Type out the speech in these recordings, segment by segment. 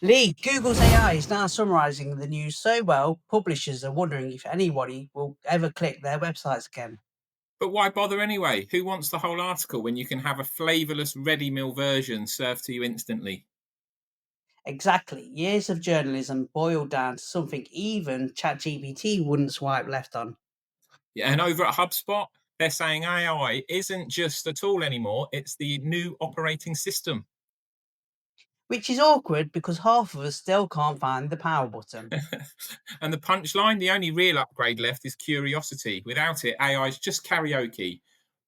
Lee, Google's AI is now summarizing the news so well, publishers are wondering if anybody will ever click their websites again. But why bother anyway? Who wants the whole article when you can have a flavourless ready meal version served to you instantly? Exactly. Years of journalism boiled down to something even ChatGPT wouldn't swipe left on. Yeah, and over at HubSpot, they're saying AI isn't just a tool anymore, it's the new operating system. Which is awkward because half of us still can't find the power button. And the punchline, the only real upgrade left is curiosity. Without it, AI is just karaoke.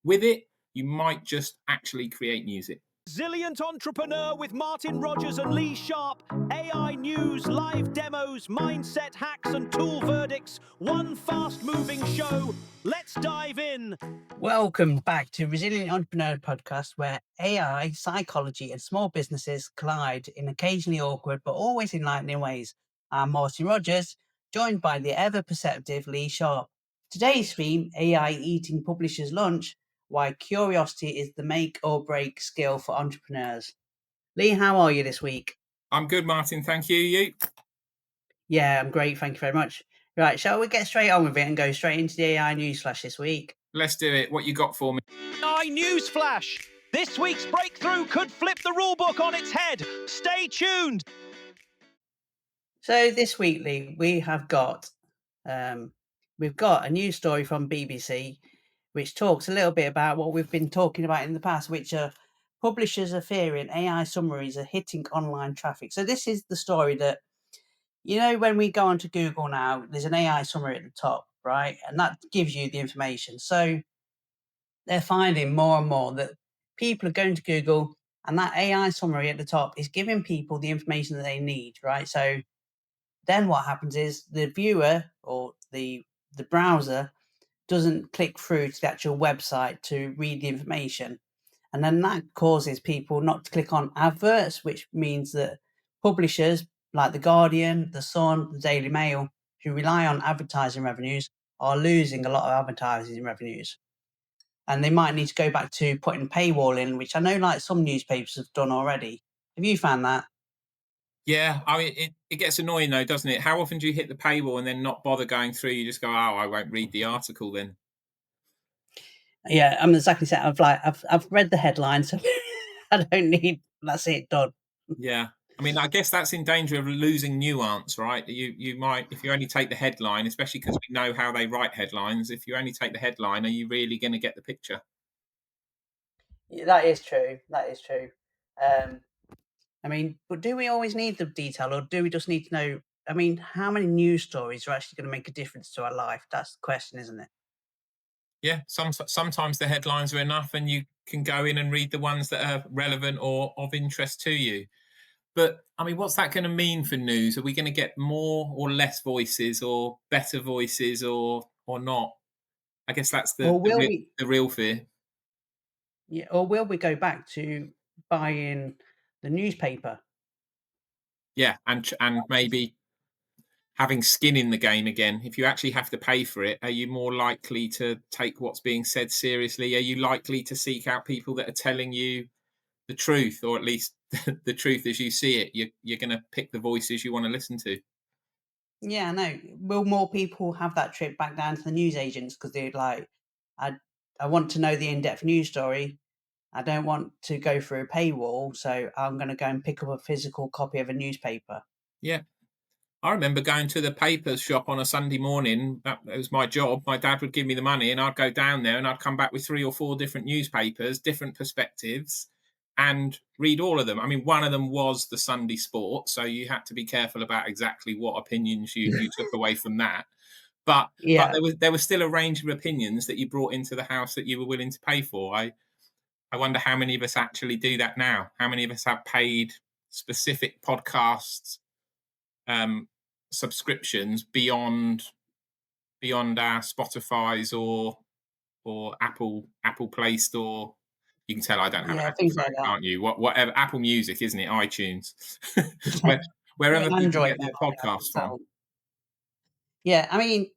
With it, you might just actually create music. Resilient Entrepreneur with Martin Rogers and Lee Sharp. AI news, live demos, mindset hacks, and tool verdicts. One fast moving show. Let's dive in. Welcome back to Resilient Entrepreneur Podcast, where AI, psychology, and small businesses collide in occasionally awkward but always enlightening ways. I'm Martin Rogers, joined by the ever perceptive Lee Sharp. Today's theme: AI eating publishers' lunch, why curiosity is the make or break skill for entrepreneurs. Lee, how are you this week? I'm good, Martin. Thank you. You? Yeah, I'm great. Thank you very much. Right, shall we get straight on with it and go straight into the AI news flash this week? Let's do it. What you got for me? AI news flash. This week's breakthrough could flip the rulebook on its head. Stay tuned. So this week, Lee, we've got a news story from BBC, which talks a little bit about what we've been talking about in the past, which are publishers are fearing AI summaries are hitting online traffic. So this is the story that, when we go onto Google now, there's an AI summary at the top, right? And that gives you the information. So they're finding more and more that people are going to Google and that AI summary at the top is giving people the information that they need, right? So then what happens is the viewer or the browser doesn't click through to the actual website to read the information. And then that causes people not to click on adverts, which means that publishers like The Guardian, The Sun, The Daily Mail, who rely on advertising revenues, are losing a lot of advertising revenues. And they might need to go back to putting paywall in, which I know like some newspapers have done already. Have you found that? Yeah, I mean, it gets annoying though, doesn't it? How often do you hit the paywall and then not bother going through? You just go, oh, I won't read the article then. Yeah, I'm exactly saying. I've read the headline, so I don't need. That's it, done. Yeah. I mean, I guess that's in danger of losing nuance, right? You might, if you only take the headline, especially because we know how they write headlines, if you only take the headline, are you really going to get the picture? Yeah, that is true. That is true. Um, I mean, but do we always need the detail, or do we just need to know? I mean, how many news stories are actually going to make a difference to our life? That's the question, isn't it? Yeah, sometimes the headlines are enough, and you can go in and read the ones that are relevant or of interest to you. But I mean, what's that going to mean for news? Are we going to get more or less voices, or better voices, or not? I guess that's Or will we? the real fear. Yeah, or will we go back to buying the newspaper? Yeah, and maybe having skin in the game again. If you actually have to pay for it, are you more likely to take what's being said seriously? Are you likely to seek out people that are telling you the truth, or at least the truth as you see it? You're going to pick the voices you want to listen to. Yeah, no. Will more people have that trip back down to the news agents because they're like, I, I want to know the in-depth news story. I don't want to go through a paywall, so I'm going to go and pick up a physical copy of a newspaper. Yeah. I remember going to the papers shop on a Sunday morning. That was my job. My dad would give me the money, and I'd go down there, and I'd come back with 3 or 4 different newspapers, different perspectives, and read all of them. I mean, one of them was the Sunday Sport, so you had to be careful about exactly what opinions you took away from that. But Yeah, there was still a range of opinions that you brought into the house that you were willing to pay for. I wonder how many of us actually do that now. How many of us have paid specific podcasts um, subscriptions beyond our Spotify's or Apple Play Store. You can tell I don't have an yeah, Apple things like phone, that. can't you? Whatever Apple Music, isn't it? iTunes, Where, We're wherever an people Android get now, their podcasts from. so yeah. I mean,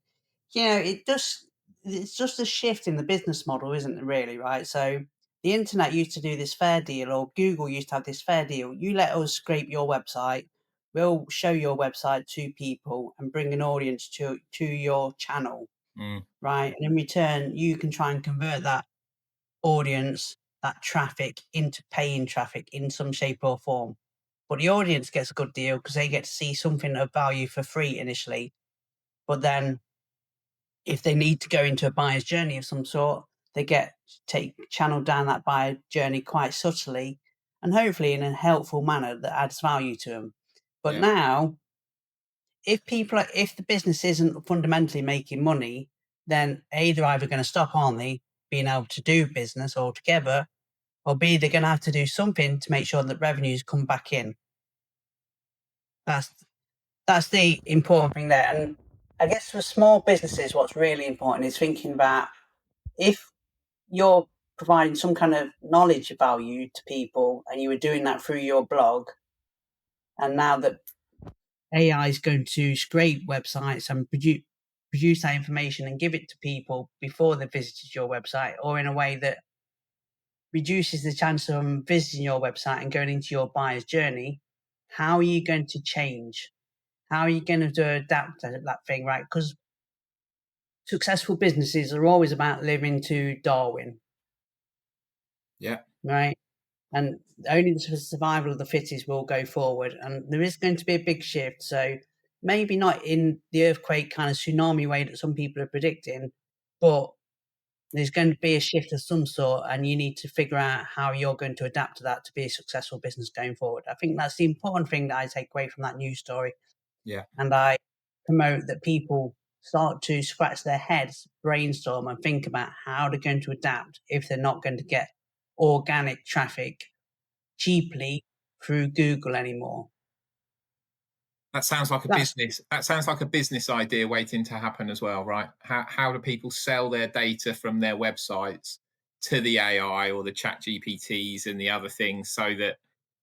it's just a shift in the business model, isn't it? Really, right? So the internet used to do this fair deal, or Google used to have this fair deal. You let us scrape your website, will show your website to people and bring an audience to your channel, right? And in return, you can try and convert that audience, that traffic into paying traffic in some shape or form. But the audience gets a good deal because they get to see something of value for free initially. But then if they need to go into a buyer's journey of some sort, they get channeled down that buyer journey quite subtly and hopefully in a helpful manner that adds value to them. But Yeah. now, if the business isn't fundamentally making money, then A, they're either going to stop, aren't they, being able to do business altogether, or B, they're going to have to do something to make sure that revenues come back in. That's the important thing there. And I guess for small businesses, what's really important is thinking about if you're providing some kind of knowledge value to people and you were doing that through your blog, and now that AI is going to scrape websites and produce that information and give it to people before they visited your website, or in a way that reduces the chance of them visiting your website and going into your buyer's journey, how are you going to change? How are you going to adapt to that thing, right? Because successful businesses are always about living to Darwin, Yeah. right? And only the survival of the fittest will go forward. And there is going to be a big shift. So maybe not in the earthquake kind of tsunami way that some people are predicting, but there's going to be a shift of some sort, and you need to figure out how you're going to adapt to that to be a successful business going forward. I think that's the important thing that I take away from that news story. Yeah. And I promote that people start to scratch their heads, brainstorm, and think about how they're going to adapt if they're not going to get organic traffic cheaply through Google anymore. That sounds like a That's business. That sounds like a business idea waiting to happen as well, right? How do people sell their data from their websites to the AI or the Chat GPTs and the other things so that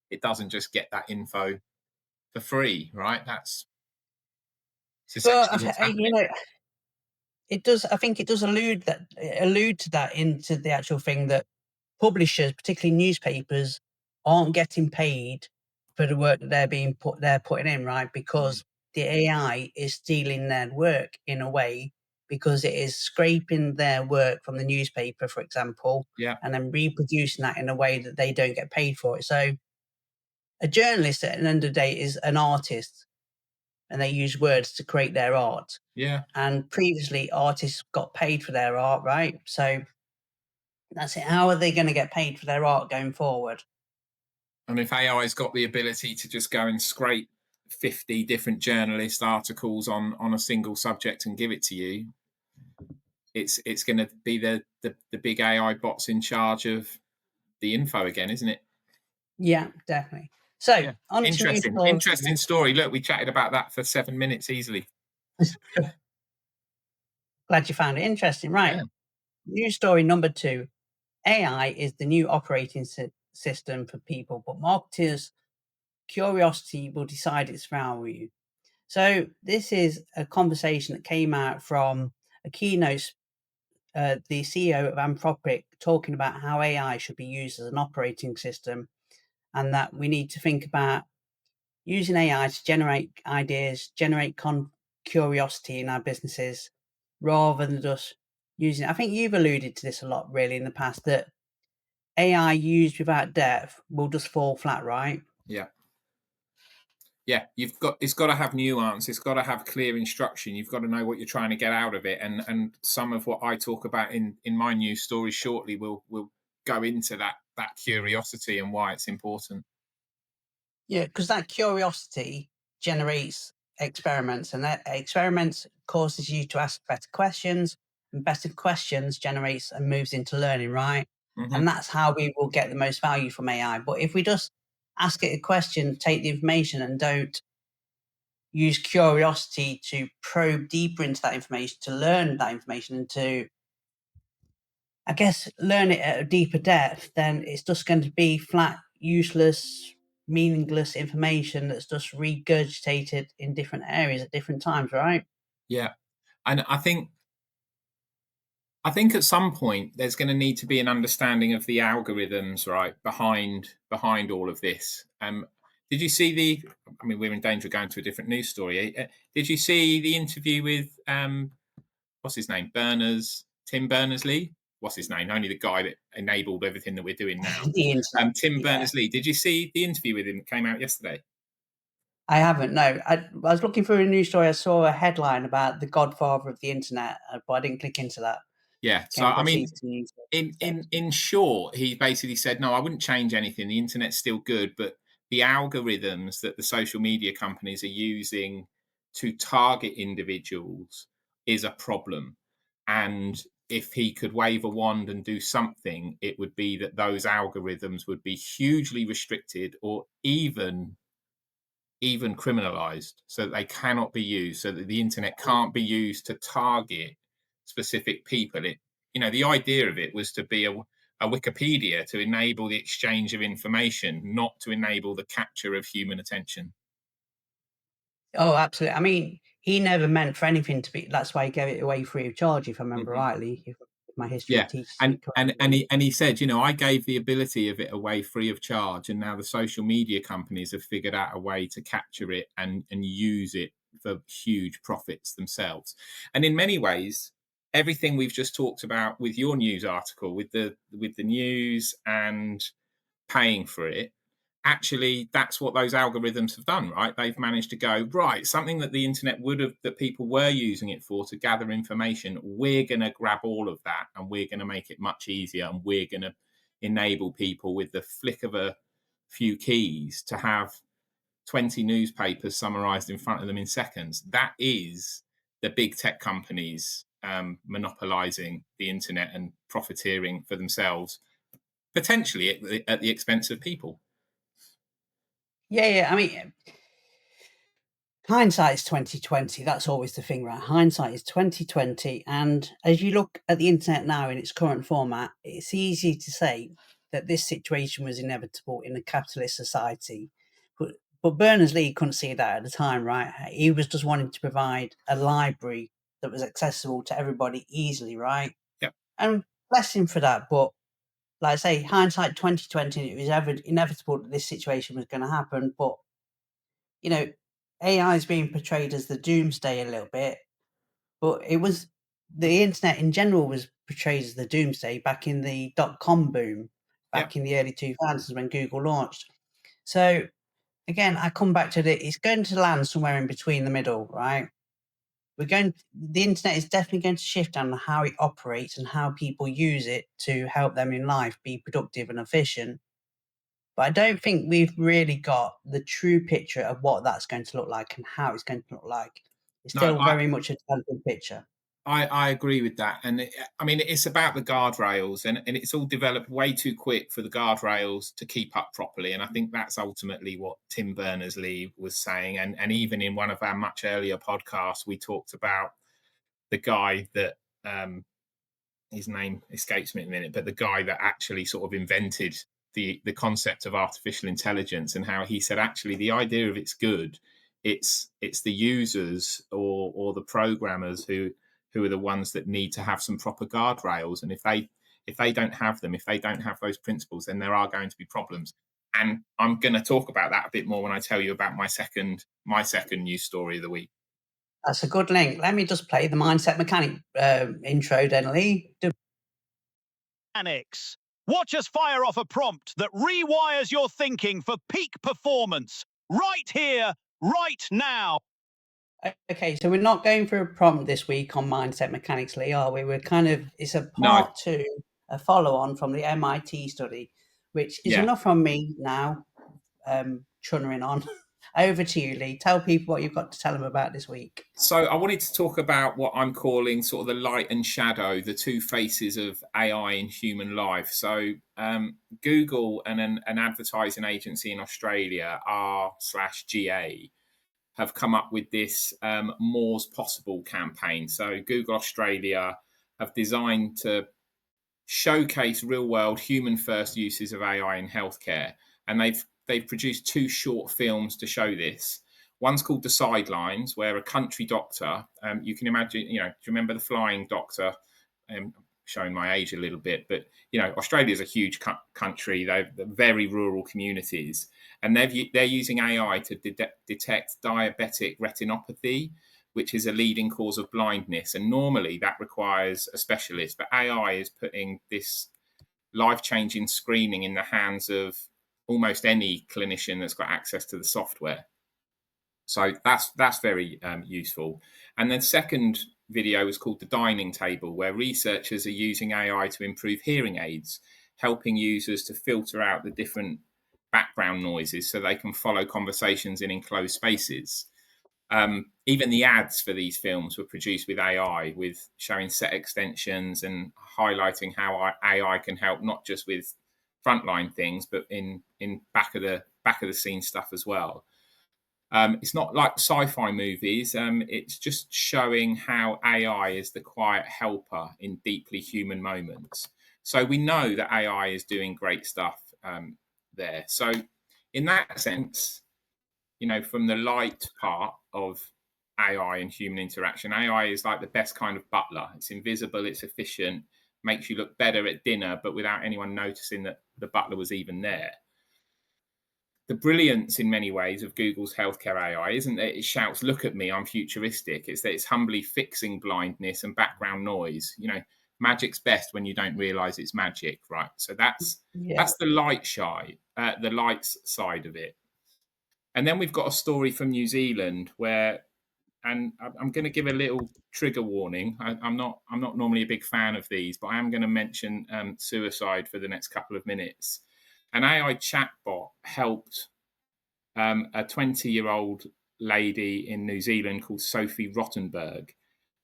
it doesn't just get that info for free, right? That's essentially what's you happening. know, it does. I think it does allude to that into the actual thing that publishers, particularly newspapers, aren't getting paid for the work that they're putting in, right? Because the AI is stealing their work in a way, because it is scraping their work from the newspaper, for example, Yeah. and then reproducing that in a way that they don't get paid for it. So a journalist at the end of the day is an artist, and they use words to create their art. Yeah. And previously, artists got paid for their art, right? So that's it. How are they going to get paid for their art going forward? And if AI's got the ability to just go and scrape 50 different journalist articles on a single subject and give it to you, it's going to be the big AI bots in charge of the info again, isn't it? Yeah, definitely. So Yeah. on to news Interesting. story. Interesting story. Look, we chatted about that for 7 minutes easily. Glad you found it interesting. Right. Yeah. News story number 2. AI is the new operating system for people, but marketers' curiosity will decide its value. So this is a conversation that came out from a keynote, the CEO of Anthropic talking about how AI should be used as an operating system, and that we need to think about using AI to generate ideas, generate curiosity in our businesses, rather than just using. I think you've alluded to this a lot, really, in the past, that AI used without depth will just fall flat, right? Yeah. Yeah, it's got to have nuance. It's got to have clear instruction. You've got to know what you're trying to get out of it. And some of what I talk about in my news story shortly will go into that curiosity and why it's important. Yeah, because that curiosity generates experiments, and that experiments causes you to ask better questions, and better questions generates and moves into learning, right? Mm-hmm. And that's how we will get the most value from AI. But if we just ask it a question, take the information, and don't use curiosity to probe deeper into that information, to learn that information, and to, I guess, learn it at a deeper depth, then it's just going to be flat, useless, meaningless information that's just regurgitated in different areas at different times, right? Yeah, and I think at some point there's going to need to be an understanding of the algorithms, right, behind all of this. Did you see the? I mean, we're in danger of going to a different news story. Did you see the interview with what's his name? Tim Berners-Lee. What's his name? Only the guy that enabled everything that we're doing now. The internet. Tim Yeah. Berners-Lee. Did you see the interview with him that came out yesterday? I haven't, no. I was looking for a news story. I saw a headline about the godfather of the internet, but I didn't click into that. Yeah. So Came I across mean, these news in short, he basically said, no, I wouldn't change anything. The internet's still good, but the algorithms that the social media companies are using to target individuals is a problem. And if he could wave a wand and do something, it would be that those algorithms would be hugely restricted or even criminalized, so that they cannot be used, so that the internet can't be used to target specific people. The idea of it was to be a Wikipedia to enable the exchange of information, not to enable the capture of human attention. Oh, absolutely. I mean, he never meant for anything to be. That's why he gave it away free of charge, if I remember Mhm. rightly. If my history Yeah, teaches me and correctly. he said, I gave the ability of it away free of charge, and now the social media companies have figured out a way to capture it and use it for huge profits themselves. And in many ways, everything we've just talked about with your news article, with the news and paying for it, actually that's what those algorithms have done, right? They've managed to go, right, something that the internet would have, that people were using it for to gather information, we're going to grab all of that and we're going to make it much easier, and we're going to enable people with the flick of a few keys to have 20 newspapers summarized in front of them in seconds. That is the big tech companies monopolizing the internet and profiteering for themselves, potentially at the expense of people. Yeah. I mean, hindsight is 2020. That's always the thing, right? Hindsight is 2020. And as you look at the internet now in its current format, it's easy to say that this situation was inevitable in a capitalist society. But Berners-Lee couldn't see that at the time, right? He was just wanting to provide a library that was accessible to everybody easily, right? Yep. And bless him for that. But like I say, hindsight 2020, it was inevitable that this situation was going to happen. But AI is being portrayed as the doomsday a little bit, but it was the internet in general was portrayed as the doomsday back in the .com boom, Yep. back in the early 2000s when Google launched. So again, I come back to it's going to land somewhere in between the middle, right? The internet is definitely going to shift on how it operates and how people use it to help them in life be productive and efficient. But I don't think we've really got the true picture of what that's going to look like and how it's going to look like. It's No, still very much a developing picture. I agree with that. And I mean, it's about the guardrails, and it's all developed way too quick for the guardrails to keep up properly. And I think that's ultimately what Tim Berners-Lee was saying. And even in one of our much earlier podcasts, we talked about the guy that, his name escapes me in a minute, but the guy that actually sort of invented the concept of artificial intelligence, and how he said, actually, the idea of it's good. It's the users or the programmers who are the ones that need to have some proper guardrails. And if they don't have them, if they don't have those principles, then there are going to be problems. And I'm going to talk about that a bit more when I tell you about my second news story of the week. That's a good link. Let me just play the Mindset Mechanic intro, then, Lee. Mechanics. Watch us fire off a prompt that rewires your thinking for peak performance. Right here, right now. Okay, so we're not going for a prompt this week on Mindset Mechanics, Lee, are we? It's a No, part two, a follow on from the MIT study, which is yeah. enough from me now, chunnering on. Over to you, Lee. Tell people what you've got to tell them about this week. So I wanted to talk about what I'm calling sort of the light and shadow, the two faces of AI in human life. So Google and an advertising agency in Australia, R/GA, have come up with this More's Possible campaign. So Google Australia have designed to showcase real-world human-first uses of AI in healthcare, and they've produced two short films to show this. One's called The Sidelines, where a country doctor, you can imagine, do you remember the Flying Doctor? showing my age a little bit, but Australia is a huge country. They're very rural communities, and they're using AI to detect diabetic retinopathy, which is a leading cause of blindness. And normally that requires a specialist, but AI is putting this life-changing screening in the hands of almost any clinician that's got access to the software. So that's very useful. And then second video is called The Dining Table, where researchers are using AI to improve hearing aids, helping users to filter out the different background noises so they can follow conversations in enclosed spaces. Even the ads for these films were produced with AI, with showing set extensions and highlighting how AI can help not just with frontline things, but in back of the scene stuff as well. It's not like sci-fi movies. It's just showing how AI is the quiet helper in deeply human moments. So we know that AI is doing great stuff there. So in that sense, from the light part of AI and human interaction, AI is like the best kind of butler. It's invisible, it's efficient, makes you look better at dinner, but without anyone noticing that the butler was even there. The brilliance in many ways of Google's healthcare AI isn't that it shouts, "Look at me, I'm futuristic." It's that it's humbly fixing blindness and background noise. Magic's best when you don't realize it's magic, right? So that's the light side of it. And then we've got a story from New Zealand where, and I'm going to give a little trigger warning. I'm not normally a big fan of these, but I am going to mention suicide for the next couple of minutes. An AI chatbot helped a 20-year-old lady in New Zealand called Sophie Rottenberg,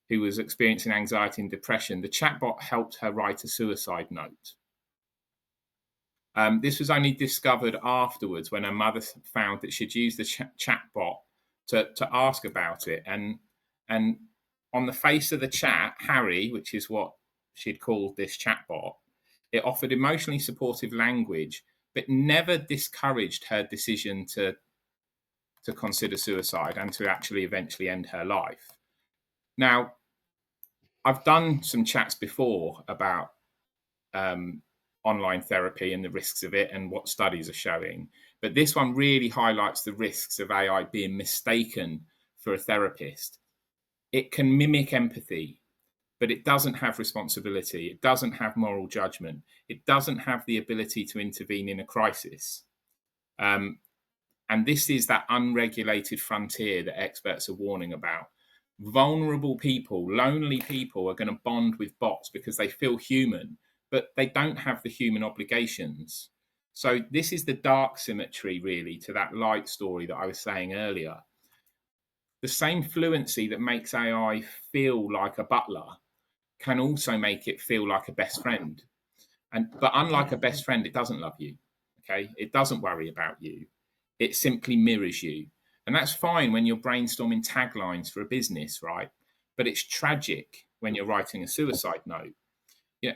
who was experiencing anxiety and depression. The chatbot helped her write a suicide note. This was only discovered afterwards when her mother found that she'd used the chatbot to ask about it. And on the face of the chat, Harry, which is what she'd called this chatbot, it offered emotionally supportive language, but never discouraged her decision to consider suicide and to actually eventually end her life. Now, I've done some chats before about online therapy and the risks of it and what studies are showing, but this one really highlights the risks of AI being mistaken for a therapist. It can mimic empathy, but it doesn't have responsibility. It doesn't have moral judgment. It doesn't have the ability to intervene in a crisis. And this is that unregulated frontier that experts are warning about. Vulnerable people, lonely people are going to bond with bots because they feel human, but they don't have the human obligations. So this is the dark symmetry, really, to that light story that I was saying earlier. The same fluency that makes AI feel like a butler can also make it feel like a best friend. But unlike a best friend, it doesn't love you. Okay, it doesn't worry about you. It simply mirrors you. And that's fine when you're brainstorming taglines for a business, right? But it's tragic when you're writing a suicide note. Yeah,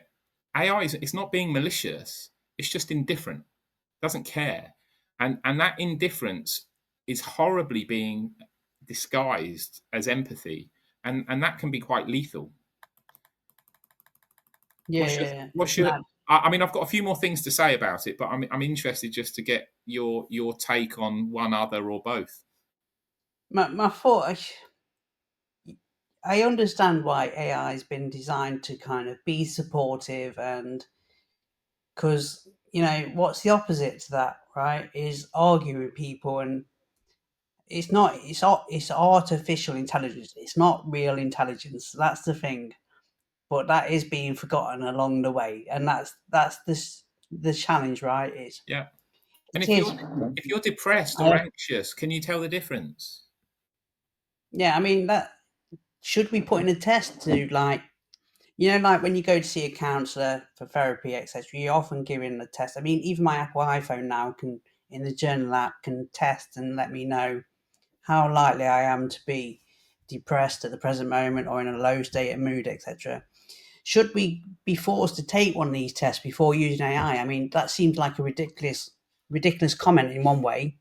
AI it's not being malicious. It's just indifferent. It doesn't care. And that indifference is horribly being disguised as empathy. And that can be quite lethal. I mean, I've got a few more things to say about it, but I'm interested just to get your take on one, other, or both. My thought, I understand why AI has been designed to kind of be supportive, and because what's the opposite to that, right? Is argue with people, and it's not. It's artificial intelligence. It's not real intelligence. That's the thing. But that is being forgotten along the way, and that's the challenge, right? Yeah. And if you're depressed or anxious, can you tell the difference? Yeah, I mean, that should we put in a test to like when you go to see a counsellor for therapy, etc. You're often given a test. I mean, even my Apple iPhone now can, in the journal app, can test and let me know how likely I am to be depressed at the present moment or in a low state of mood, etc. Should we be forced to take one of these tests before using AI? I mean, that seems like a ridiculous comment in one way.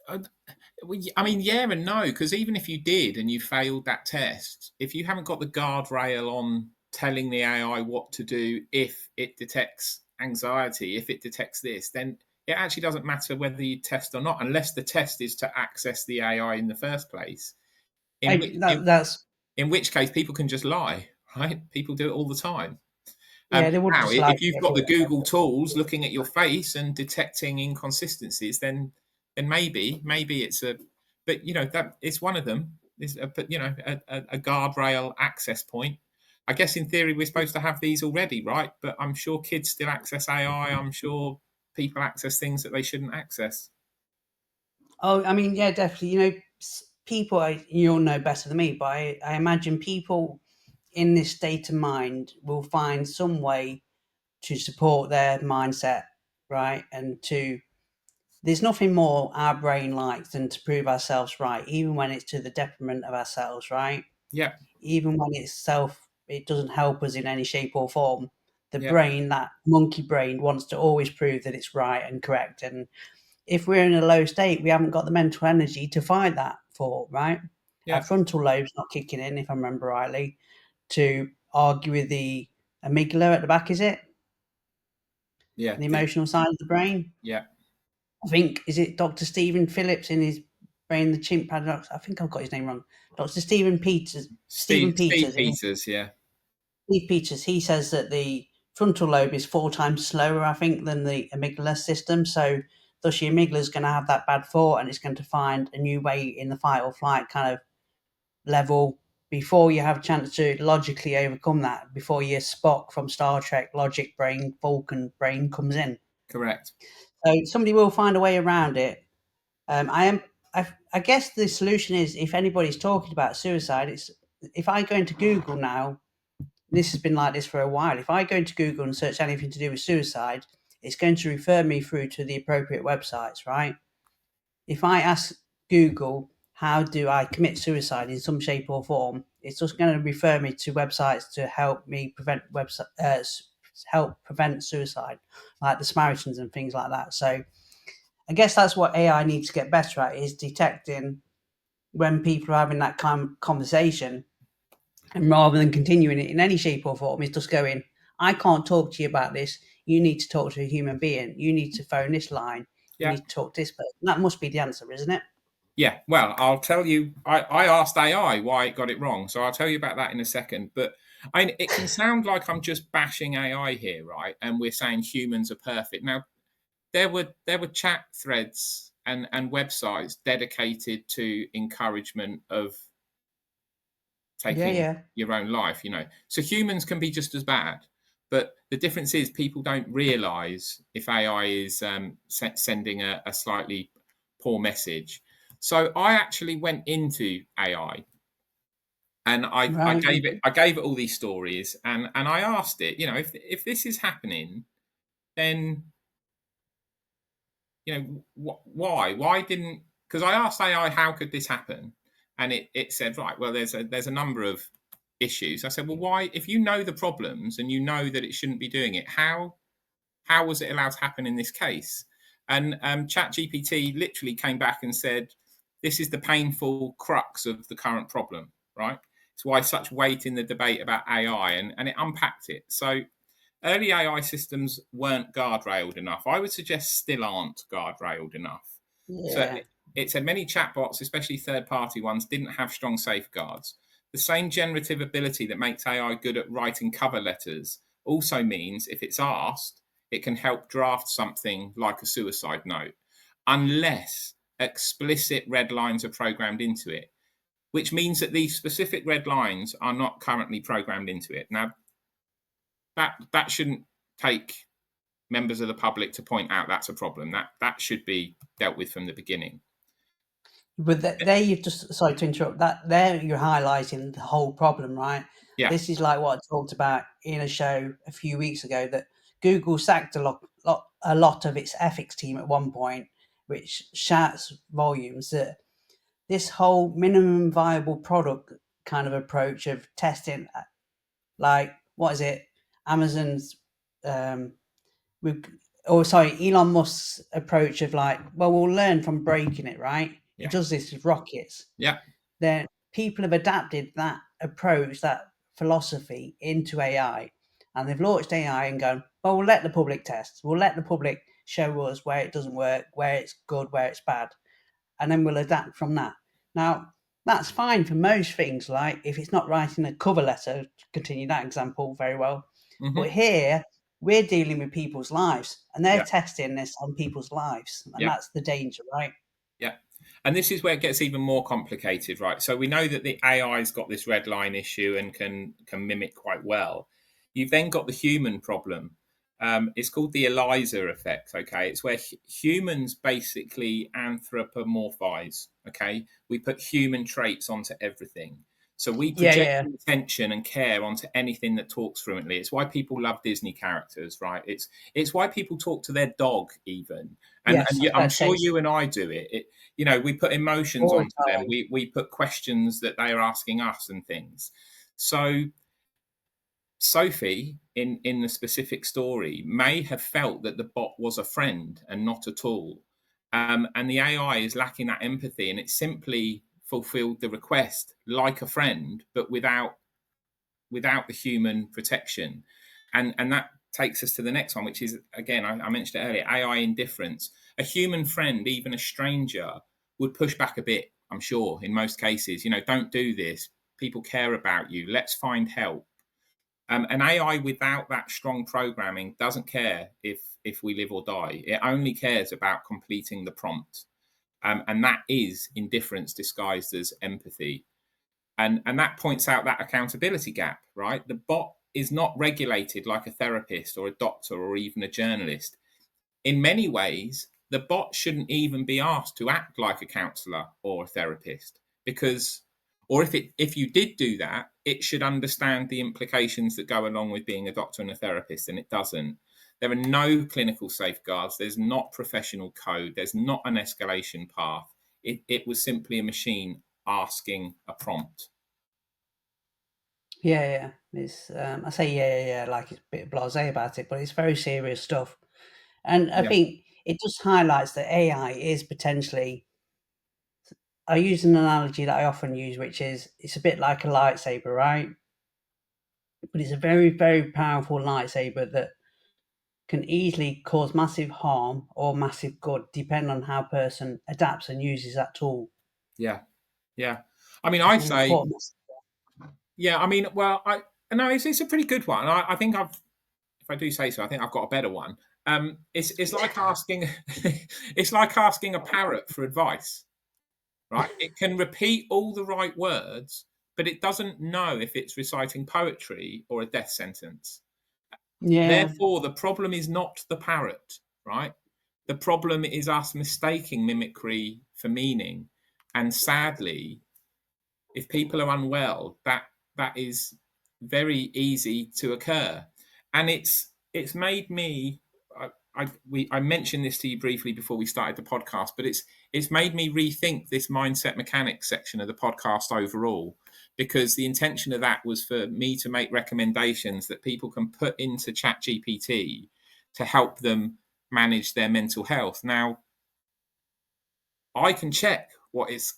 I mean, yeah and no, because even if you did and you failed that test, if you haven't got the guardrail on telling the AI what to do if it detects anxiety, if it detects this, then it actually doesn't matter whether you test or not, unless the test is to access the AI in the first place. In which, That's in which case, people can just lie, right? People do it all the time. yeah, they would Now, just like if you've got the Google tools looking at your face and detecting inconsistencies, then maybe it's a, but that it's one of them. Is a guardrail access point. I guess in theory we're supposed to have these already, right? But I'm sure kids still access AI. I'm sure people access things that they shouldn't access. Oh, I mean, yeah, definitely. People, you'll know better than me, but I imagine people in this state of mind will find some way to support their mindset, right? And there's nothing more our brain likes than to prove ourselves right, even when it's to the detriment of ourselves, right? Yeah, Even when it doesn't help us in any shape or form. The yeah, brain, that monkey brain, wants to always prove that it's right and correct. And if we're in a low state, we haven't got the mental energy to fight that thought, right? Our yeah, frontal lobe's not kicking in, if I remember rightly, to argue with the amygdala at the back, is it? yeah, The emotional side of the brain. yeah. I think, is it Dr. Stephen Phillips in his Brain the Chimp Paradox? I think I've got his name wrong. Dr. Stephen Peters. Stephen Steve Peters. Peters, yeah, Steve Peters, he says that the frontal lobe is 4 times slower, I think, than the amygdala system. So, thus, your amygdala is going to have that bad thought and it's going to find a new way in the fight or flight kind of level before you have a chance to logically overcome that, before your Spock from Star Trek logic brain, Vulcan brain comes in. correct. So, somebody will find a way around it. I guess the solution is, if anybody's talking about suicide, it's if I go into Google now, this has been like this for a while. If I go into Google and search anything to do with suicide, it's going to refer me through to the appropriate websites, right? If I ask Google, how do I commit suicide in some shape or form, it's just going to refer me to websites to help me help prevent suicide, like the Samaritans and things like that. So I guess that's what AI needs to get better at, is detecting when people are having that kind of conversation, and rather than continuing it in any shape or form, is just going, I can't talk to you about this. You need to talk to a human being. You need to phone this line. You Yeah, need to talk to this person. That must be the answer, isn't it? yeah. Well, I'll tell you. I asked AI why it got it wrong, so I'll tell you about that in a second. But it can sound like I'm just bashing AI here, right? And we're saying humans are perfect. Now, there were chat threads and websites dedicated to encouragement of Yeah, taking yeah. your own life, so humans can be just as bad, but the difference is people don't realize if AI is sending a slightly poor message. So I actually went into AI and I Right. gave it all these stories, and I asked it, if this is happening, then why didn't, because I asked AI how could this happen, and it said, right, well, there's a number of issues. I said, well, why, if you know the problems and you know that it shouldn't be doing it, how was it allowed to happen in this case? And ChatGPT literally came back and said, this is the painful crux of the current problem, right? It's why such weight in the debate about AI, and it unpacked it. So early AI systems weren't guardrailed enough. I would suggest still aren't guardrailed enough. So Yeah. it said many chatbots, especially third-party ones, didn't have strong safeguards. The same generative ability that makes AI good at writing cover letters also means if it's asked, it can help draft something like a suicide note, unless explicit red lines are programmed into it, which means that these specific red lines are not currently programmed into it. Now, that shouldn't take members of the public to point out that's a problem. That should be dealt with from the beginning. But there you've just, sorry to interrupt, that there you're highlighting the whole problem, right? Yeah, This is like what I talked about in a show a few weeks ago, that Google sacked a lot of its ethics team at one point, which shouts volumes that this whole minimum viable product kind of approach of testing, like, what is it? Amazon's, um, we or sorry, Elon Musk's approach of like, well, we'll learn from breaking it, right? He yeah, does this with rockets. yeah, Then people have adapted that approach, that philosophy into AI, and they've launched AI and gone, well, we'll let the public test, we'll let the public show us where it doesn't work, where it's good, where it's bad, and then we'll adapt from that. Now, that's fine for most things, like if it's not writing a cover letter, to continue that example very well. Mhm. But here, we're dealing with people's lives, and they're Yeah. testing this on people's lives, and Yeah. that's the danger, right? Yeah. And this is where it gets even more complicated, right? So we know that the AI's got this red line issue and can mimic quite well. You've then got the human problem. It's called the ELIZA effect. Okay, it's where humans basically anthropomorphize. Okay, we put human traits onto everything. So we Yeah, project yeah. attention and care onto anything that talks fluently. It's why people love Disney characters, right? It's why people talk to their dog even. And Yes, I was I'm about to sure say you and I do it. You know, we put emotions all the onto them. time. We put questions that they are asking us and things. So Sophie, in the specific story, may have felt that the bot was a friend and not a tool. And the AI is lacking that empathy, and it simply fulfilled the request like a friend, but without the human protection. And that takes us to the next one, which is, again, I mentioned it earlier, AI indifference. A human friend, even a stranger, would push back a bit, I'm sure, in most cases. You know, don't do this. People care about you. Let's find help. An AI without that strong programming doesn't care if we live or die. It only cares about completing the prompt. And that is indifference disguised as empathy. And that points out that accountability gap, right? The bot is not regulated like a therapist or a doctor or even a journalist. In many ways, the bot shouldn't even be asked to act like a counselor or a therapist, because, or if you did do that, it should understand the implications that go along with being a doctor and a therapist, and it doesn't. There are no clinical safeguards. There's not professional code. There's not an escalation path. It was simply a machine asking a prompt. Yeah, yeah. It's I say yeah, like it's a bit blasé about it, but it's very serious stuff. And I Yeah. think it just highlights that AI is potentially. I use an analogy that I often use, which is it's a bit like a lightsaber, right? But it's a very, very powerful lightsaber that can easily cause massive harm or massive good, depending on how a person adapts and uses that tool. Yeah. Yeah. I mean, It's I an say, important message. yeah, I mean, well, I no, it's a pretty good one. I think if I do say so, I think I've got a better one. It's like asking, it's like asking a parrot for advice, right? It can repeat all the right words, but it doesn't know if it's reciting poetry or a death sentence. Yeah, Therefore, the problem is not the parrot, right? The problem is us mistaking mimicry for meaning. And sadly, if people are unwell, that is very easy to occur. And it's made me. I mentioned this to you briefly before we started the podcast, but it's made me rethink this mindset mechanics section of the podcast overall, because the intention of that was for me to make recommendations that people can put into ChatGPT to help them manage their mental health. Now, I can check what it's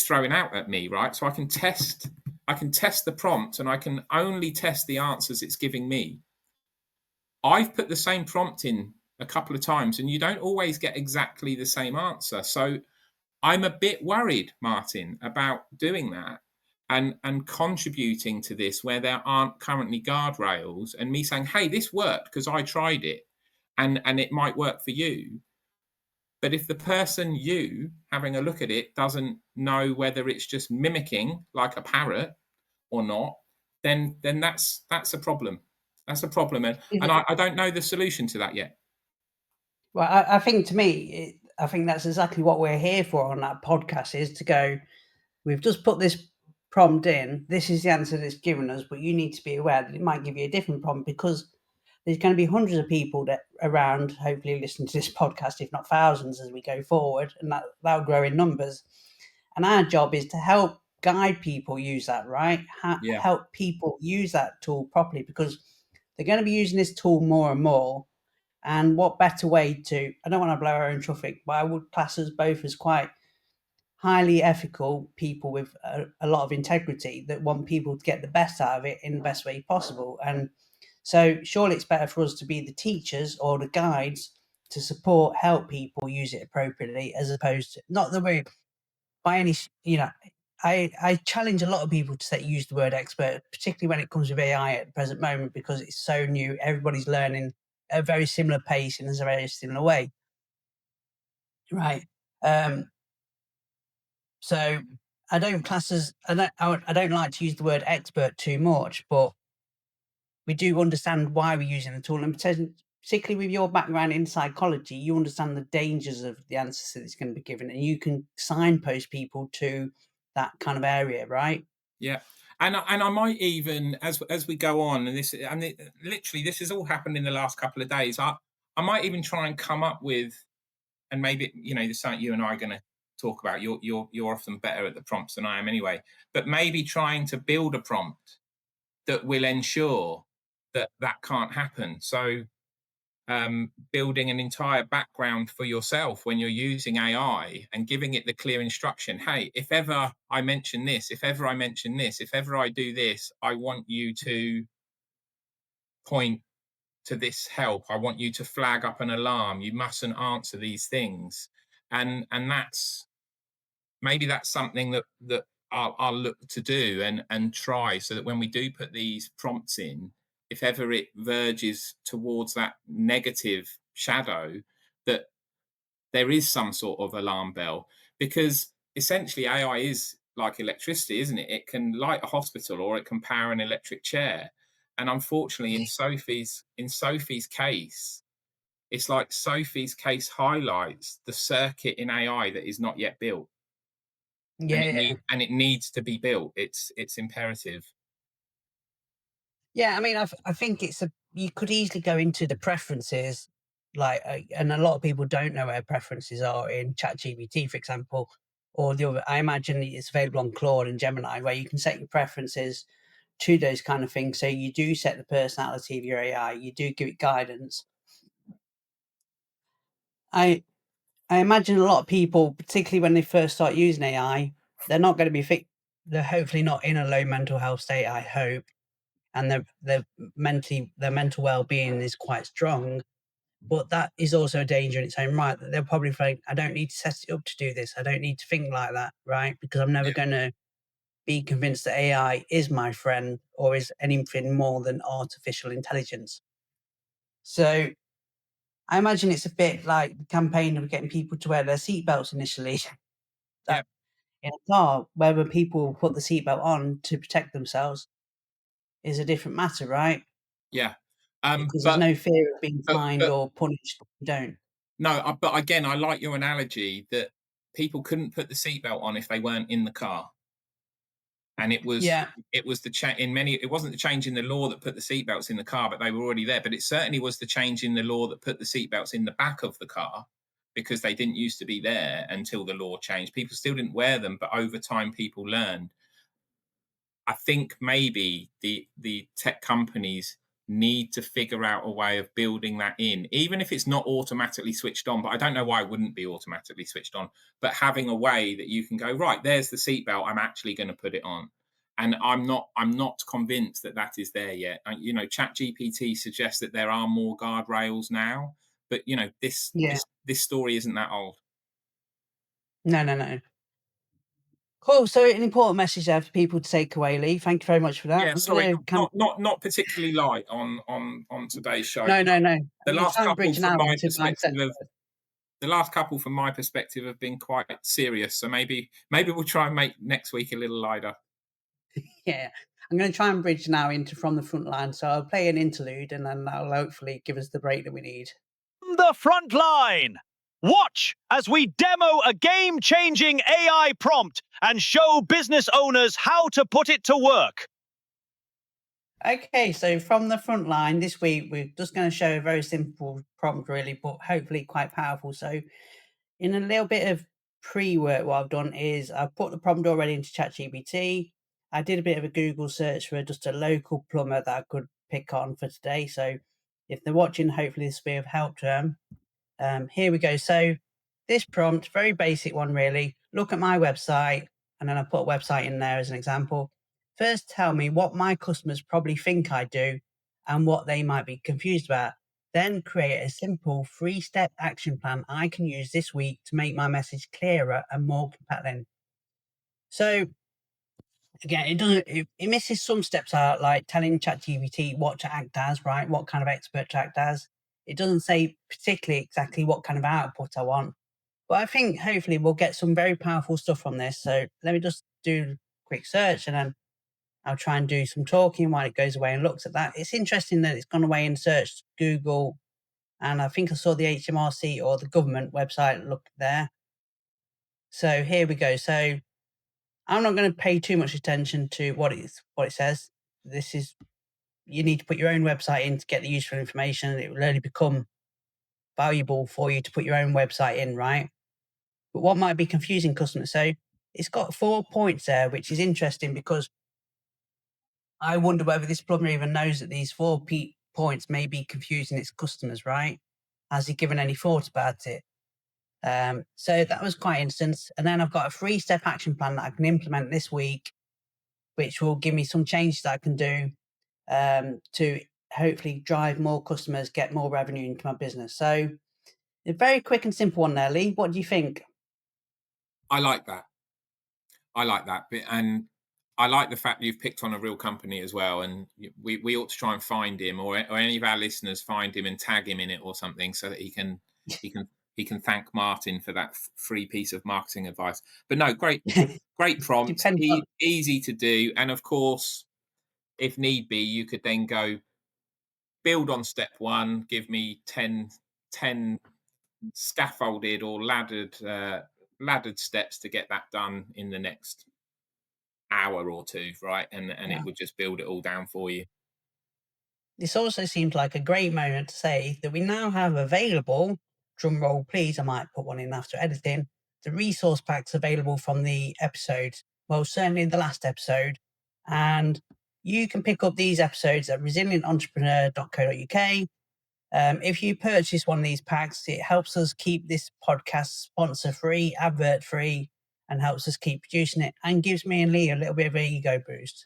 throwing out at me, right? So I can test the prompt, and I can only test the answers it's giving me. I've put the same prompt in a couple of times, and you don't always get exactly the same answer. So I'm a bit worried, Martin, about doing that and contributing to this where there aren't currently guardrails, and me saying, hey, this worked because I tried it, and it might work for you. But if the person you having a look at it doesn't know whether it's just mimicking like a parrot or not, then that's a problem. That's a problem, and I don't know the solution to that yet. well, I think to me, I think that's exactly what we're here for on that podcast, is to go, we've just put this prompt in, this is the answer that's given us, but you need to be aware that it might give you a different prompt, because there's going to be hundreds of people that around, hopefully listening to this podcast, if not thousands, as we go forward, and that'll grow in numbers. And our job is to help guide people use that, right? Yeah, Help people use that tool properly, because they're going to be using this tool more and more. And what better way to, I don't want to blow our own traffic, but I would class us both as quite highly ethical people with a lot of integrity that want people to get the best out of it in the best way possible. And so surely it's better for us to be the teachers or the guides to support, help people use it appropriately, as opposed to not that we by any, I challenge a lot of people to say use the word expert, particularly when it comes with AI at the present moment, because it's so new. Everybody's learning at a very similar pace in a very similar way. Right. So I don't class as I don't like to use the word expert too much, but we do understand why we're using the tool, and particularly with your background in psychology, you understand the dangers of the answers that it's going to be given, and you can signpost people to that kind of area, right? Yeah. And I might even, as we go on, and literally this has all happened in the last couple of days. I might even try and come up with, and maybe this is something you and I are going to talk about. You're often better at the prompts than I am anyway. But maybe trying to build a prompt that will ensure that that can't happen. So building an entire background for yourself when you're using AI and giving it the clear instruction. Hey, if ever I mention this, if ever I mention this, if ever I do this, I want you to point to this help. I want you to flag up an alarm. You mustn't answer these things. And that's maybe that's something that I'll look to do and try, so that when we do put these prompts in, if ever it verges towards that negative shadow, that there is some sort of alarm bell. Because essentially AI is like electricity, isn't it? It can light a hospital or it can power an electric chair. And unfortunately, in Sophie's case, it's like Sophie's case highlights the circuit in AI that is not yet built, and Yeah, yeah. it needs to be built. It's imperative. Yeah, I mean, I think you could easily go into the preferences, like, and a lot of people don't know where preferences are in ChatGPT, for example, or the other. I imagine it's available on Claude and Gemini, where you can set your preferences to those kind of things. So you do set the personality of your AI, you do give it guidance. I I imagine a lot of people, particularly when they first start using AI, they're not going to be they're hopefully not in a low mental health state, I hope, and their mental well-being is quite strong. But that is also a danger in its own right, that they'll probably think, I don't need to set it up to do this. I don't need to think like that, right? Because I'm never Yeah, going to be convinced that AI is my friend or is anything more than artificial intelligence. So I imagine it's a bit like the campaign of getting people to wear their seatbelts initially. yeah, That in a car, whether people put the seatbelt on to protect themselves is a different matter, right? yeah. Because there's no fear of being fined But or punished if you don't. no. But again, I like your analogy that people couldn't put the seatbelt on if they weren't in the car. And Yeah. it was the change in many. It wasn't the change in the law that put the seatbelts in the car, but they were already there. But it certainly was the change in the law that put the seatbelts in the back of the car, because they didn't used to be there until the law changed. People still didn't wear them, but over time people learned. I think maybe the tech companies need to figure out a way of building that in, even if it's not automatically switched on. But I don't know why it wouldn't be automatically switched on. But having a way that you can go, right, there's the seatbelt. I'm actually going to put it on, and I'm not convinced that that is there yet. ChatGPT suggests that there are more guardrails now, but this Yeah. this this story isn't that old. No, no, no. Cool. So an important message there for people to take away, Lee. Thank you very much for that. Yeah, I'm sorry, gonna kind of not particularly light on today's show. no, no, no. The I'm gonna last try and couple bridge from now my into mindset. perspective have the last couple from my perspective have been quite serious. So maybe we'll try and make next week a little lighter. Yeah. I'm gonna try and bridge now into from the front line. So I'll play an interlude and then that'll hopefully give us the break that we need. The front line. Watch as we demo a game changing AI prompt and show business owners how to put it to work. Okay, so from the front line this week, we're just going to show a very simple prompt, really, but hopefully quite powerful. So, in a little bit of pre-work, what I've done is I've put the prompt already into ChatGPT. I did a bit of a Google search for just a local plumber that I could pick on for today. So, if they're watching, hopefully this will be of help to them. Here we go. So, this prompt, very basic one, really. look at my website, and then I put a website in there as an example. First, tell me what my customers probably think I do and what they might be confused about. Then create a simple 3-step action plan I can use this week to make my message clearer and more compelling. So again, it misses some steps out, like telling ChatGPT what to act as, right? What kind of expert to act as. It doesn't say particularly exactly what kind of output I want. But I think hopefully we'll get some very powerful stuff from this. So let me just do a quick search, and then I'll try and do some talking while it goes away and looks at that. It's interesting that it's gone away and searched Google, and I think I saw the HMRC or the government website look there. So here we go. So I'm not going to pay too much attention to what it says. This is, you need to put your own website in to get the useful information. It will only become valuable for you to put your own website in, right? But what might be confusing customers? So it's got 4 points there, which is interesting because I wonder whether this plumber even knows that these points may be confusing its customers, right? Has he given any thought about it? So that was quite instance. And then I've got a 3-step action plan that I can implement this week, which will give me some changes that I can do to hopefully drive more customers, get more revenue into my business. So a very quick and simple one there, Lee. What do you think? I like that. I like that bit, and I like the fact that you've picked on a real company as well. And we ought to try and find him, or any of our listeners find him and tag him in it or something, so that he can he can thank Martin for that free piece of marketing advice. But no, great prompt, Depends on. easy to do, and of course, if need be, you could then go build on step one. Give me 10 scaffolded or laddered steps to get that done in the next hour or two, right? And Yeah. it would just build it all down for you. This also seems like a great moment to say that we now have available, drum roll please, I might put one in after editing, the resource packs available from the episode. Well, certainly the last episode. And you can pick up these episodes at resiliententrepreneur.co.uk. If you purchase one of these packs, it helps us keep this podcast sponsor free, advert free, and helps us keep producing it and gives me and Lee a little bit of an ego boost.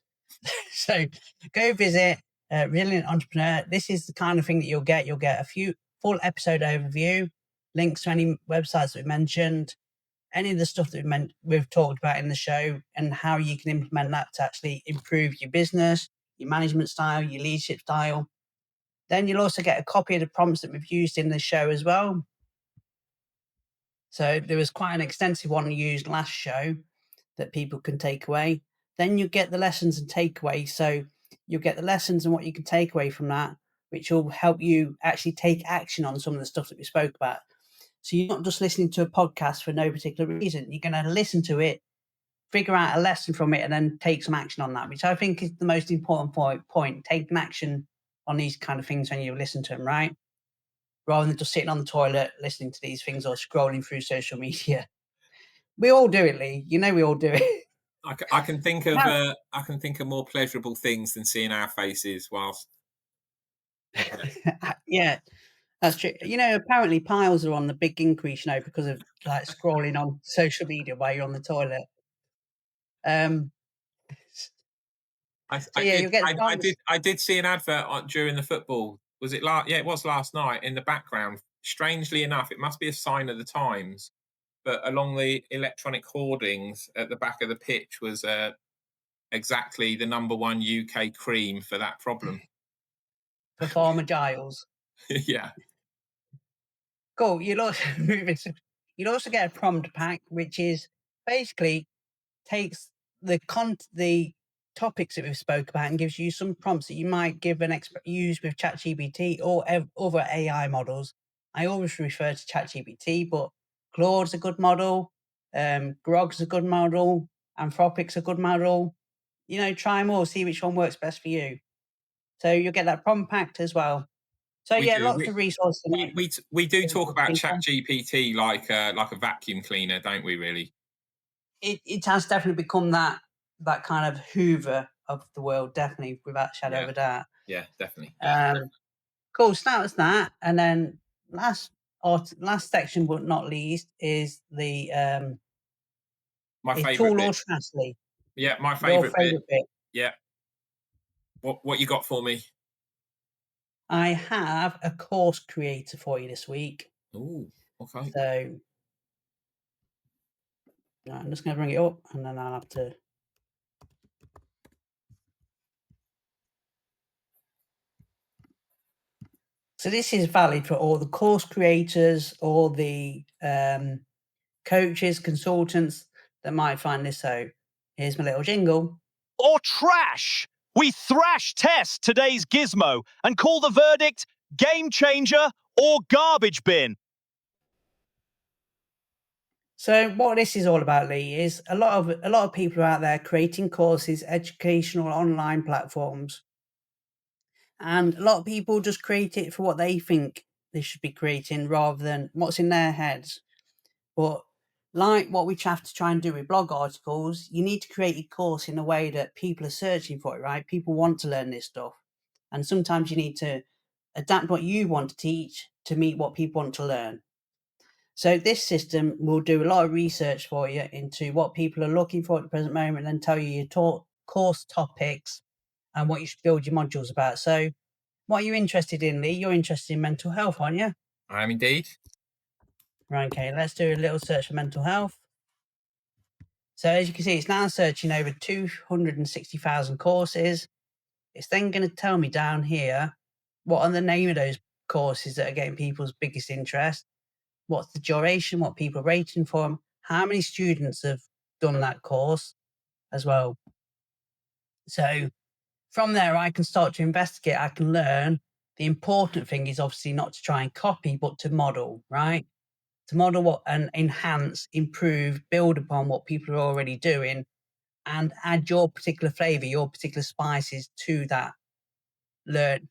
So go visit Resilient Entrepreneur. This is the kind of thing that you'll get. You'll get a few full episode overview, links to any websites that we mentioned, any of the stuff that we've talked about in the show, and how you can implement that to actually improve your business, your management style, your leadership style. Then you'll also get a copy of the prompts that we've used in the show as well. So there was quite an extensive one used last show that people can take away. Then you get the lessons and takeaway. So you'll get the lessons and what you can take away from that, which will help you actually take action on some of the stuff that we spoke about. So you're not just listening to a podcast for no particular reason. You're going to listen to it, figure out a lesson from it, and then take some action on that, which I think is the most important point. Taking action on these kind of things when you listen to them, right? Rather than just sitting on the toilet listening to these things or scrolling through social media. We all do it, Lee. You know we all do it. I can think of Now, I can think of more pleasurable things than seeing our faces whilst. yeah, that's true. You know, apparently piles are on the big increase, because of like scrolling on social media while you're on the toilet. Um, so yeah, you'll get the piles. I did see an advert during the football. Was it last? Yeah, it was last night in the background. Strangely enough, it must be a sign of the times. But along the electronic hoardings at the back of the pitch was exactly the number one UK cream for that problem. For Farmer Giles. Yeah. Cool. You'll also get a prompt pack, which is basically takes the topics that we've spoke about and gives you some prompts that you might give use with ChatGPT or other AI models. I always refer to ChatGPT, but Claude's a good model, Grog's a good model, Anthropic's a good model. Try them all, see which one works best for you. So you'll get that prompt packed as well. So We yeah, do. lots of resources. We do talk about ChatGPT like a vacuum cleaner, don't we? Really, It has definitely become that kind of Hoover of the world, definitely, without a shadow of a doubt. yeah, definitely. Cool. So that was that, and then last section, but not least, is the My It's favourite tool or bit. trash, Lee. Yeah, my Your favourite bit. favourite bit. Yeah. What you got for me? I have a course creator for you this week. Oh, okay. So I'm just going to bring it up, and then I'll have to. So this is valid for all the course creators, all the coaches, consultants that might find this out. Here's my little jingle. Or trash? We thrash test today's gizmo and call the verdict game changer or garbage bin. So what this is all about, Lee, is a lot of people are out there creating courses, educational online platforms, and a lot of people just create it for what they think they should be creating rather than what's in their heads. But like what we have to try and do with blog articles, you need to create a course in a way that people are searching for it, right? People want to learn this stuff. And sometimes you need to adapt what you want to teach to meet what people want to learn. So this system will do a lot of research for you into what people are looking for at the present moment and tell you your course topics and what you should build your modules about. So what are you interested in, Lee? You're interested in mental health, aren't you? I am indeed. Right, okay, let's do a little search for mental health. So as you can see, it's now searching over 260,000 courses. It's then going to tell me down here what are the name of those courses that are getting people's biggest interest, what's the duration, what people are rating for them, how many students have done that course as well. So from there, I can start to investigate, I can learn. The important thing is obviously not to try and copy, but to model, right? To model what and enhance, improve, build upon what people are already doing and add your particular flavor, your particular spices to that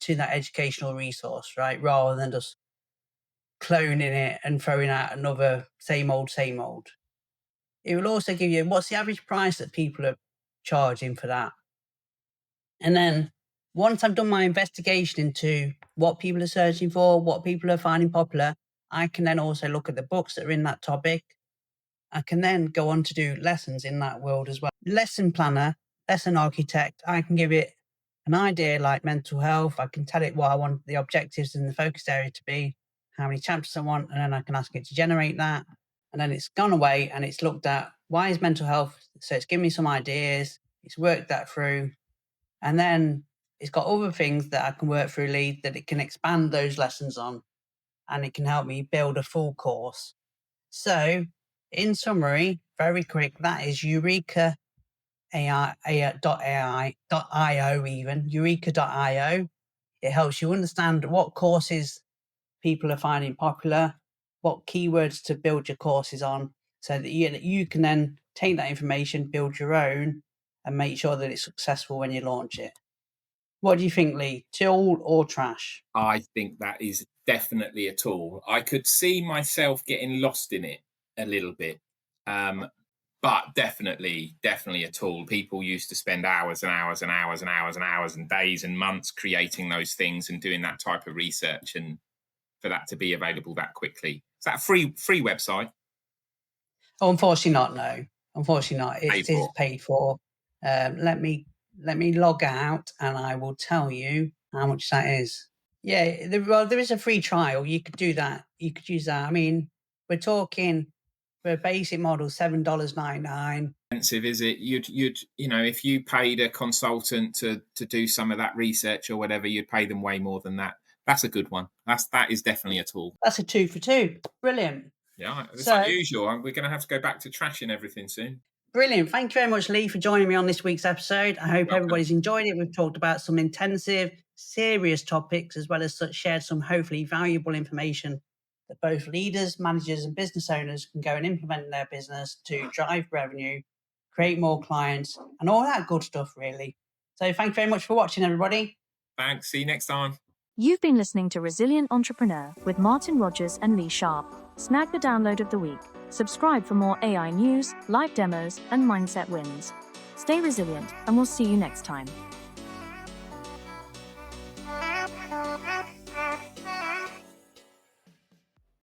educational resource, right? Rather than just cloning it and throwing out another same old, same old. It will also give you what's the average price that people are charging for that. And then once I've done my investigation into what people are searching for, what people are finding popular, I can then also look at the books that are in that topic. I can then go on to do lessons in that world as well. Lesson planner, lesson architect, I can give it an idea like mental health. I can tell it what I want the objectives and the focus area to be, how many chapters I want, and then I can ask it to generate that. And then it's gone away and it's looked at why is mental health. So it's given me some ideas, it's worked that through. And then it's got other things that I can work through, Lead, that it can expand those lessons on and it can help me build a full course. So, in summary, very quick, that is Eureka AI.io even, Eureka.io. It helps you understand what courses people are finding popular, what keywords to build your courses on, so that you can then take that information, build your own, and make sure that it's successful when you launch it. What do you think, Lee? Tool or trash? I think that is definitely a tool. I could see myself getting lost in it a little bit. But definitely a tool. People used to spend hours and hours and hours and hours and hours and days and months creating those things and doing that type of research, and for that to be available that quickly. Is that a free website? Oh, unfortunately not, no. Unfortunately not. It Paid is for. paid for. Let me log out and I will tell you how much that is. Yeah, there is a free trial. You could do that. You could use that. I mean, we're talking for a basic model, $7.99. Expensive, is it? You'd if you paid a consultant to do some of that research or whatever, you'd pay them way more than that. That's a good one. That is definitely a tool. That's a 2 for 2. Brilliant. Yeah, it's So- unusual. We're going to have to go back to trashing everything soon. Brilliant. Thank you very much, Lee, for joining me on this week's episode. I hope Welcome. everybody's enjoyed it. We've talked about some intensive, serious topics, as well as shared some hopefully valuable information that both leaders, managers, and business owners can go and implement in their business to drive revenue, create more clients, and all that good stuff, really. So thank you very much for watching, everybody. Thanks. See you next time. You've been listening to Resilient Entrepreneur with Martin Rogers and Lee Sharp. Snag the download of the week. Subscribe for more AI news, live demos, and mindset wins. Stay resilient, and we'll see you next time.